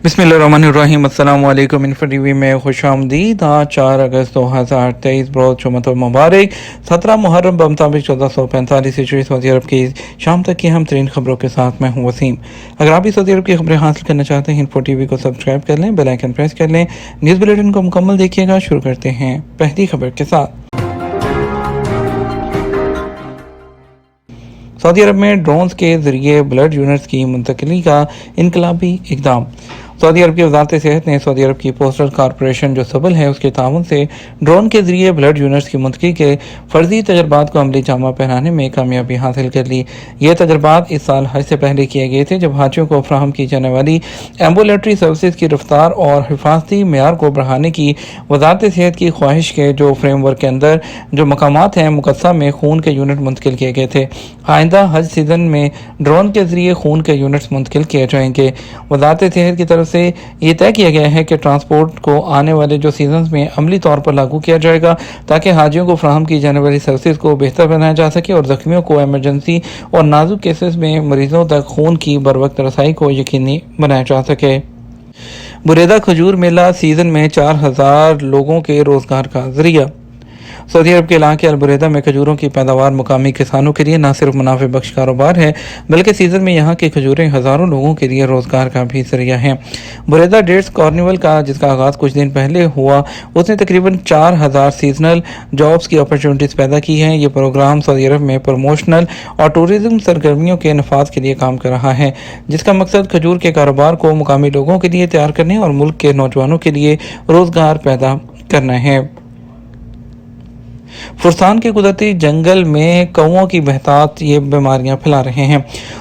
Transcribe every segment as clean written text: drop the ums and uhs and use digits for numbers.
बिस्मिल्लाहिर्रहमानिर्रहीम। अस्सलाम वालेकुम। इन्फो टीवी में खुश आमदीद। आज 4 अगस्त 2023 बरोज़ जुम्मतुल मुबारक 17 मुहर्रम बमुताबिक 1445 हिजरी सऊदी अरब की शाम तक की अहम तरीन खबरों के साथ मैं हूँ वसीम। अगर आप भी सऊदी अरब की खबरें हासिल करना चाहते हैं, इन्फो टीवी को सब्सक्राइब कर लें, बेल आइकन प्रेस कर लें, न्यूज़ बुलेटिन को मुकम्मल देखिएगा। शुरू करते हैं पहली खबर के साथ। सऊदी अरब में ड्रोन्स के जरिए ब्लड यूनिट्स की मुंतकिली का इनकलाबी इकदाम। सऊदी अरब की वजारत सेहत ने सऊदी अरब की पोस्टल कॉरपोरेशन जो सबल है उसके ताउन से ड्रोन के जरिए ब्लड यूनिट्स की मुंतकिली के फर्जी तजर्बात को अमली जामा पहनाने में कामयाबी हासिल कर ली। ये तजर्बात इस साल हज से पहले किए गए थे, जब हाजियों को फराहम की जाने वाली एम्बुलेटरी सर्विसेज की रफ्तार और हिफाजती मेयार को बढ़ाने की वजारत सेहत की ख्वाहिश के जो फ्रेमवर्क के अंदर जो मकामात हैं मुकस्सा में खून के यूनिट मुंतकिल किए गए थे। आइंदा हज सीजन में ड्रोन के जरिए खून के यूनिट्स मुंतकिल किए जाएंगे। वजारत सेहत की तरफ से ये तय किया गया है कि ट्रांसपोर्ट को आने वाले जो सीजन में अमली तौर पर लागू किया जाएगा, ताकि हाजियों को फराहम की जाने वाली सर्विसेज को बेहतर बनाया जा सके और जख्मियों को एमरजेंसी और नाजुक केसेस में मरीजों तक खून की बरवक्त रसाई को यकीनी बनाया जा सके। बुरेदा खजूर मेला सीजन में 4000 लोगों के रोजगार का जरिया। सऊदी अरब के इलाके अलबुरेदा में खजूरों की पैदावार मुकामी किसानों के लिए न सिर्फ मुनाफे बख्श कारोबार है, बल्कि सीजन में यहाँ की खजूरें हज़ारों लोगों के लिए रोज़गार का भी जरिया हैं। बुरेदा डेट्स कार्निवल का जिसका आगाज़ कुछ दिन पहले हुआ, उसने तकरीबन 4000 सीजनल जॉब्स की अपॉर्चुनिटीज़ पैदा की हैं। ये प्रोग्राम सऊदी अरब में प्रमोशनल और टूरिज़्म सरगर्मियों के नफाज के लिए काम कर रहा है, जिसका मकसद खजूर के कारोबार को मुकामी लोगों के लिए तैयार करने और मुल्क के नौजवानों के लिए रोज़गार पैदा करना है। फुरसान के कुदरती जंगल में कौओं की बहतात ये बीमारियां फैला रहे हैं।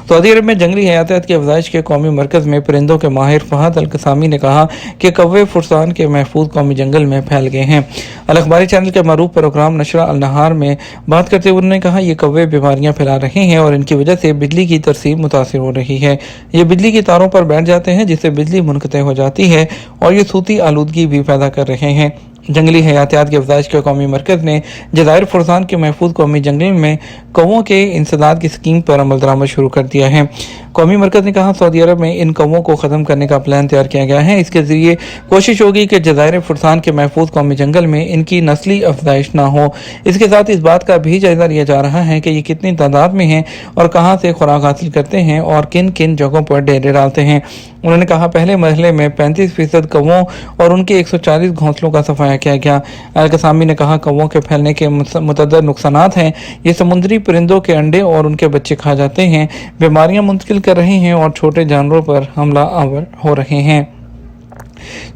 सऊदी अरब में जंगली हयातियात की अफजाइश के कौमी मरकज़ में परिंदों के माहिर फहद अल-कसामी ने कहा कि कौवे फुरसान के महफूज कौमी जंगल में फैल गए हैं। अल अखबारी चैनल के मरूफ प्रोग्राम नशरा अल नहार में बात करते हुए उन्होंने कहा, ये कौवे बीमारियां फैला रहे हैं और इनकी वजह से बिजली की तरसीब मुतासिर हो रही है। ये बिजली की तारों पर बैठ जाते हैं, जिससे बिजली मुनक़ते हो जाती है और ये सूती आलूदगी भी पैदा कर रहे हैं। जंगली हयातियात की अफजाइश के कौमी मरकज़ ने जज़ायर फुरसान के महफूज कौमी जंगल में कौवों के इंसदाद की स्कीम पर अमल दरामद शुरू कर दिया है। कौमी मरकज़ ने कहा, सऊदी अरब में इन कौवों को ख़त्म करने का प्लान तैयार किया गया है। इसके ज़रिए कोशिश होगी कि जज़ायर फुरसान के महफूज कौमी जंगल में इनकी नस्ली अफजाइश ना हो। इसके साथ इस बात का भी जायज़ा लिया जा रहा है कि ये कितनी तादाद में हैं और कहाँ से खुराक हासिल करते हैं और किन किन जगहों पर डेरे डालते हैं। उन्होंने कहा, पहले मरहले में 35% कौवों और उनके 140 घोंसलों का सफाया किया गया। अल-कसामी ने कहा, कौवों के फैलने के मुतअद्दिद नुकसानात हैं। ये समुद्री परिंदों के अंडे और उनके बच्चे खा जाते हैं, बीमारियां मुंतकिल कर रहे हैं और छोटे जानवरों पर हमला आवर हो रहे हैं।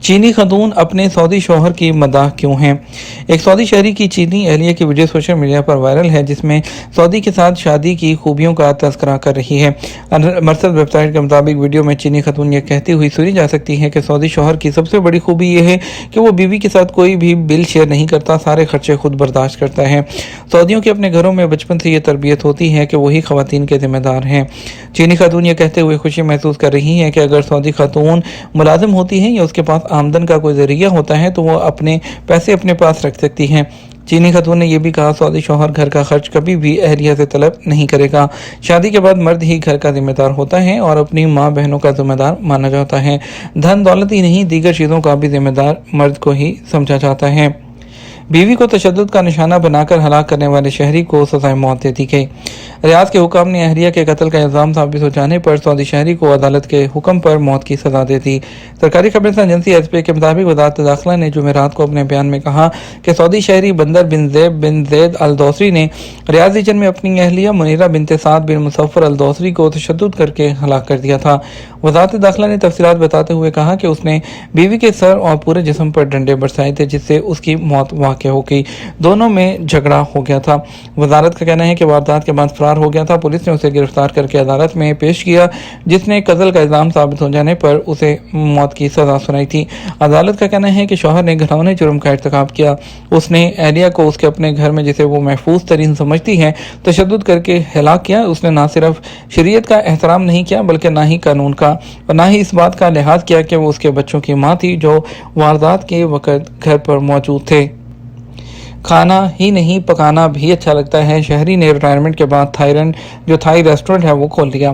चीनी खतून अपने सऊदी शौहर की मदाह क्यों हैं। एक सऊदी शहरी की चीनी एहलिया की वीडियो सोशल मीडिया पर वायरल है, जिसमें सऊदी के साथ शादी की खूबियों का तस्करा कर रही है। मरसद वेबसाइट के मुताबिक वीडियो में चीनी खतून ये कहती हुई सुनी जा सकती है कि सऊदी शौहर की सबसे बड़ी खूबी यह है कि वो बीवी के साथ कोई भी बिल शेयर नहीं करता, सारे खर्चे खुद बर्दाश्त करता है। सऊदियों के अपने घरों में बचपन से ये तरबियत होती है कि वही खवातीन के जिम्मेदार हैं। चीनी खतून ये कहते हुए खुशी महसूस कर रही हैं कि अगर सऊदी खतून मुलाजिम होती हैं या उसके पास आमदन का कोई जरिया होता है तो वो अपने पैसे अपने पास रख सकती हैं। चीनी खतून ने यह भी कहा, सऊदी शौहर घर का खर्च कभी भी अहलिया से तलब नहीं करेगा। शादी के बाद मर्द ही घर का जिम्मेदार होता है और अपनी माँ बहनों का जिम्मेदार माना जाता है। धन दौलत ही नहीं, दीगर चीज़ों का भी जिम्मेदार मर्द को ही समझा जाता है। बीवी को तशद्दुद का निशाना बनाकर हलाक करने वाले शहरी को सजाए मौत दे दी गई। रियाद के हुकाम ने अहलिया के कत्ल का इल्ज़ाम साबित हो जाने पर सऊदी शहरी को अदालत के हुक्म पर मौत की सजा दे दी। सरकारी खबर एजेंसी एसपी के मुताबिक वज़ारत दाखिला ने जुमेरात को अपने बयान में कहा कि सऊदी शहरी बंदर बिन ज़ैद अल दोसरी ने रियाद रीजन में अपनी अहलिया मुनीरा बिनते साद बिन मुसफ़र अल दोसरी को तशद्दुद करके हलाक कर दिया था। वज़ारत दाखिला ने तफसीलात बताते हुए कहा कि उसने बीवी के सर और पूरे जिस्म पर डंडे बरसाए थे, जिससे उसकी मौत वाक़ हो गई। दोनों में झगड़ा हो गया था। वजारत का कहना है कि वारदात के बाद फरार हो गया था। पुलिस ने उसे गिरफ्तार करके अदालत में पेश किया, जिसने कत्ल का इल्जाम साबित हो जाने पर उसे मौत की सजा सुनाई थी। अदालत का कहना है कि शौहर ने घिनौने जुर्म का इर्तिकाब किया। उसने एहलिया को उसके अपने घर में, जिसे वो महफूज तरीन समझती है, तशद्दुद करके हलाक किया। उसने न सिर्फ शरीयत का एहतराम नहीं किया, बल्कि ना ही कानून का और ना ही इस बात का लिहाज किया कि वो उसके बच्चों की माँ थी जो वारदात के वक़्त घर पर मौजूद थे। کھانا ہی نہیں پکانا بھی اچھا لگتا ہے۔ شہری نے ریٹائرمنٹ کے بعد تھائیلینڈ جو تھائی ریسٹورنٹ ہے وہ کھول لیا۔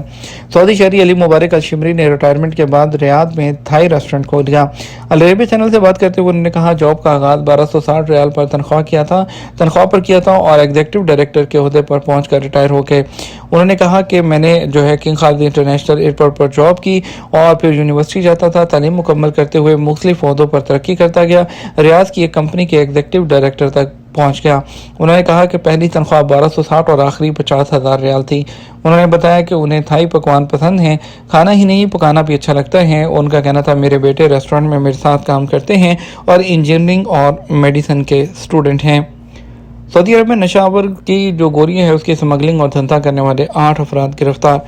سعودی شہری علی مبارک الشمری نے ریٹائرمنٹ کے بعد ریاض میں تھائی ریسٹورنٹ کھول لیا۔ العربیہ چینل سے بات کرتے ہوئے انہوں نے کہا جاب کا آغاز 1260 ریال پر تنخواہ کیا تھا اور ایگزیکٹو ڈائریکٹر کے عہدے پر پہنچ کر ریٹائر ہو گئے۔ انہوں نے کہا کہ میں نے کنگ خالد انٹرنیشنل ایئرپورٹ پر جاب کی اور پھر یونیورسٹی جاتا تھا، تعلیم مکمل کرتے ہوئے مختلف عہدوں پر ترقی کرتا گیا، ریاض کی ایک کمپنی کے ایگزیکٹو ڈائریکٹر تک پہنچ گیا۔ انہوں نے کہا کہ پہلی تنخواہ 1260 اور آخری 50,000 ریال تھی۔ انہوں نے بتایا کہ انہیں تھائی پکوان پسند ہیں، کھانا ہی نہیں پکانا بھی اچھا لگتا ہے۔ ان کا کہنا تھا میرے بیٹے ریسٹورنٹ میں میرے ساتھ کام کرتے ہیں اور انجینئرنگ اور میڈیسن کے اسٹوڈنٹ ہیں۔ سعودی عرب میں نشہ آور کی جو گولیاں ہیں اس کی سمگلنگ اور دھندہ کرنے والے 8 افراد گرفتار۔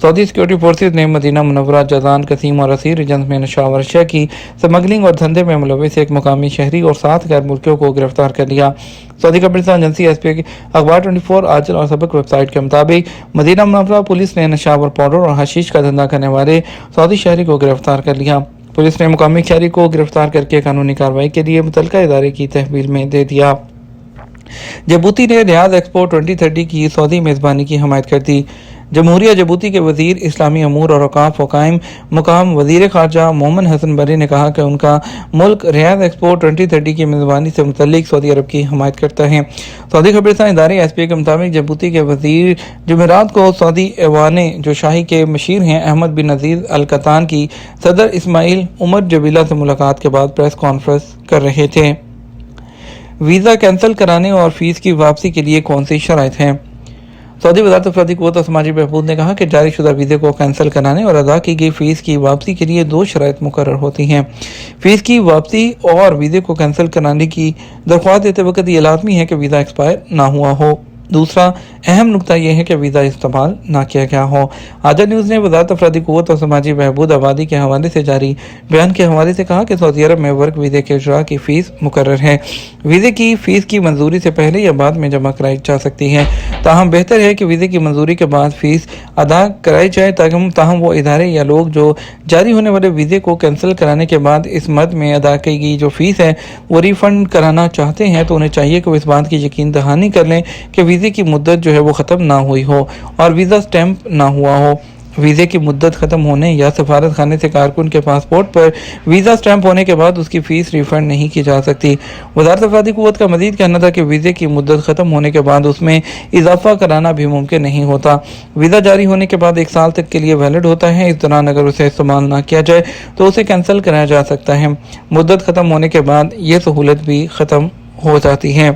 سعودی سیکورٹی فورسز نے مدینہ منورہ، جازان، قصیم اور اسیر ریجنز میں نشہ آور اشیاء کی سمگلنگ اور دھندے میں ملوث ایک مقامی شہری اور 7 غیر ملکیوں کو گرفتار کر لیا۔ سعودی خبررساں ایجنسی ایس پی اخبار 24 آنچل اور سبق ویب سائٹ کے مطابق مدینہ منورہ پولیس نے نشہ آور پاؤڈر اور حشیش کا دھندہ کرنے والے سعودی شہری کو گرفتار کر لیا۔ پولیس نے مقامی شہری کو گرفتار کر کے قانونی کارروائی کے لیے متعلقہ ادارے کی تحویل میں دے دیا۔ جبوتی نے ریاض ایکسپو 2030 کی سعودی میزبانی کی حمایت کر دی۔ جمہوریہ جبوتی کے وزیر اسلامی امور اور اوقاف و قائم مقام وزیر خارجہ مومن حسن بری نے کہا کہ ان کا ملک ریاض ایکسپو 2030 کی میزبانی سے متعلق سعودی عرب کی حمایت کرتا ہے۔ سعودی خبررساں ادارے ایس پی کے مطابق جبوتی کے وزیر جمعرات کو سعودی ایوان جو شاہی کے مشیر ہیں احمد بن عزیز القطان کی صدر اسماعیل عمر جبیلہ سے ملاقات کے بعد پریس کانفرنس کر رہے تھے۔ ویزا کینسل کرانے اور فیس کی واپسی کے لیے کون سی شرائط ہیں؟ سعودی وزارت افرادی قوت اور سماجی بہبود نے کہا کہ جاری شدہ ویزے کو کینسل کرانے اور ادا کی گئی فیس کی واپسی کے لیے 2 شرائط مقرر ہوتی ہیں۔ فیس کی واپسی اور ویزے کو کینسل کرانے کی درخواست دیتے وقت یہ لازمی ہے کہ ویزا ایکسپائر نہ ہوا ہو۔ دوسرا اہم نکتہ یہ ہے کہ ویزا استعمال نہ کیا گیا ہو۔ آجا نیوز نے وزارت افرادی قوت اور سماجی بہبود آبادی کے حوالے سے جاری بیان کے حوالے سے کہا کہ سعودی عرب میں ورک ویزے کے اجراء کی فیس مقرر ہے۔ ویزے کی فیس کی منظوری سے پہلے یا بعد میں جمع کرائی جا سکتی ہے، تاہم بہتر ہے کہ ویزے کی منظوری کے بعد فیس ادا کرائی جائے تاہم وہ ادارے یا لوگ جو جاری ہونے والے ویزے کو کینسل کرانے کے بعد اس مد میں ادا کی گئی جو فیس ہے وہ ری فنڈ کرانا چاہتے ہیں تو انہیں چاہیے کہ وہ اس بات کی یقین دہانی کر لیں کہ ویزے کی مدت جو ہے وہ ختم نہ ہوئی ہو اور ویزا سٹیمپ نہ ہوا ہو۔ ویزے کی مدت ختم ہونے یا سفارت خانے سے کارکن کے پاسپورٹ پر ویزا سٹیمپ ہونے کے بعد اس کی فیس ری فنڈ نہیں کی جا سکتی۔ وزارت افرادی قوت کا مزید کہنا تھا کہ ویزے کی مدت ختم ہونے کے بعد اس میں اضافہ کرانا بھی ممکن نہیں ہوتا۔ ویزا جاری ہونے کے بعد 1 سال تک کے لیے ویلڈ ہوتا ہے، اس دوران اگر اسے استعمال نہ کیا جائے تو اسے کینسل کرایا جا سکتا ہے۔ مدت ختم ہونے کے بعد یہ سہولت بھی ختم ہو جاتی ہے۔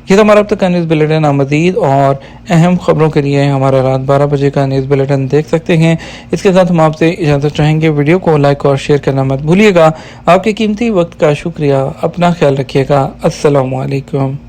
یہ ہمارا اب تک کا نیوز بلیٹن، مزید اور اہم خبروں کے لیے ہمارا رات 12 بجے کا نیوز بلیٹن دیکھ سکتے ہیں۔ اس کے ساتھ ہم آپ سے اجازت چاہیں گے، ویڈیو کو لائک اور شیئر کرنا مت بھولیے گا۔ آپ کے قیمتی وقت کا شکریہ، اپنا خیال رکھیے گا۔ السلام علیکم۔